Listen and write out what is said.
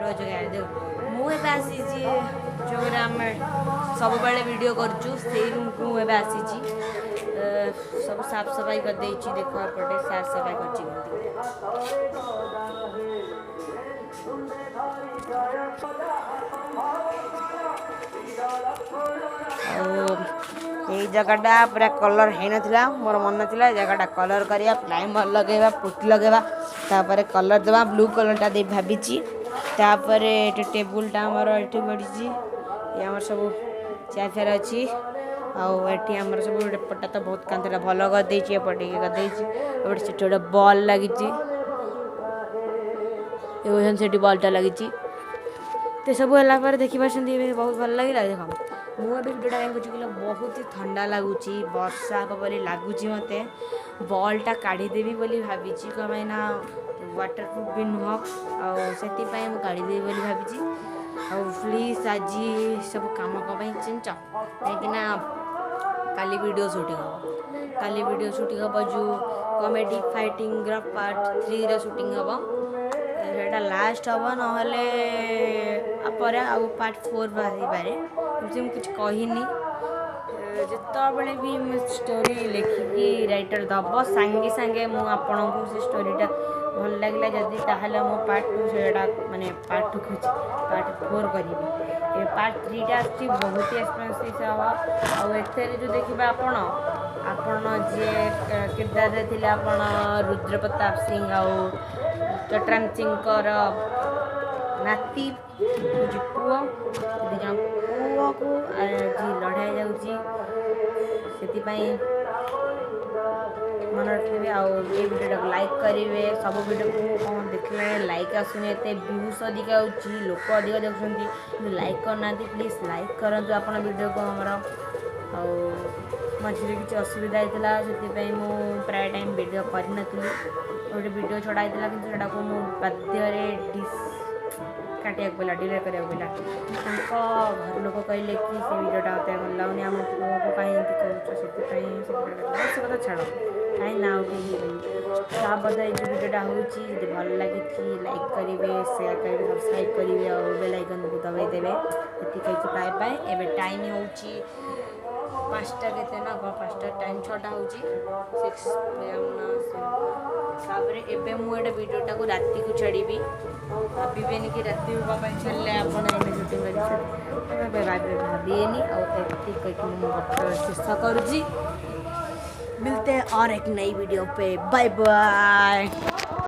रोज मुझे आसी जो आम सब वीडियो करूँ से रूम को मुझे आसी सब साफ सफाई कर देख एपटे साफ सफाई कर जगटा पूरा कलर हो ना मोर मन ना जगटा कलर करा प्राइमर लगेगा पुटी लगेगा तापर कलर देवा ब्लू कलरटा दे भाभी तापर ये टेबुलटा आमर ये पड़ी आमर सब चेयर फेयर अच्छी आठी आमर सब एपटा तो बहुत कांतरा भल करदे एपटे करदे से गोटे बल लगी से बल्टा लगी तो सब है देखी पार्टी बहुत भल लगे देख मुझे भिडियोटा कहीं बहुत ही ठंडा लगुच वर्षा हम बोली लगुच मत बल्टा काढ़ीदेवी बोली भावी कहीं वाटर प्रूफ भी नुह से काढ़ीदेवी बोली भावी प्लीज आज सब कम कम चिंच कहीं काली वीडियो शूटिंग हम काली वीडियो शूटिंग हम जो कॉमेडी फाइटिंग पार्ट 3 शूटिंग हम सेटा लास्ट हम ना पार्ट 4 बाहर मुझे कुछ कहनी जिते भी स्टोरी लिखिकी राइटर दब सांगे सांगे मुझे से स्टोरीटा भल लगे जदि ताहले मो पार्ट 2 से माने पार्ट 2 पार्ट 4 करी पार्ट 3 टा आसी बहुत ही एक्सपेंसिव हम जो देखा आपण जी किरदार थे आपण रुद्र प्रताप सिंह आ चट्रान सिंह नाती पुओ जन पुओ को जी लड़ाई जाऊँगी मन रखिए ये वीडियो को लाइक करेंगे सब वीडियो को कौन देखने लाइक आसुनी एत व्यूज अधिक आउची लोक अधिक देखुं लाइक करना प्लीज लाइक करूँ आप वीडियो को आमर मझे किसी असुविधा होता से प्राय टाइम वीडियो करनी गोटे वीडियो छड़ा होता कि बाध्य काटिया पड़ा डिलीट करा पड़ा घर लोग कहले कि से वीडियोटा मत भल लगुनि आम पुओ को कहीं कर कथा छाड़ कहीं ना उठे बदल जो वीडियोटा होती भल लगी लाइक करेंगे शेयर करेंगे सब्सक्राइब करेंगे और बेल आइकन को दबाई देवे ये पाए पाए एवं टाइम हो 5टा के ना 5टा टाइम 6टा हो 6 PM तापर एबे मुझे वीडियोटा को राति को छाड़ी भावेनि कि राति हाँपाई छाड़े आपड़ी भावेनि शेष करुँची मिलते हैं और एक नई वीडियो पे बाय बाय।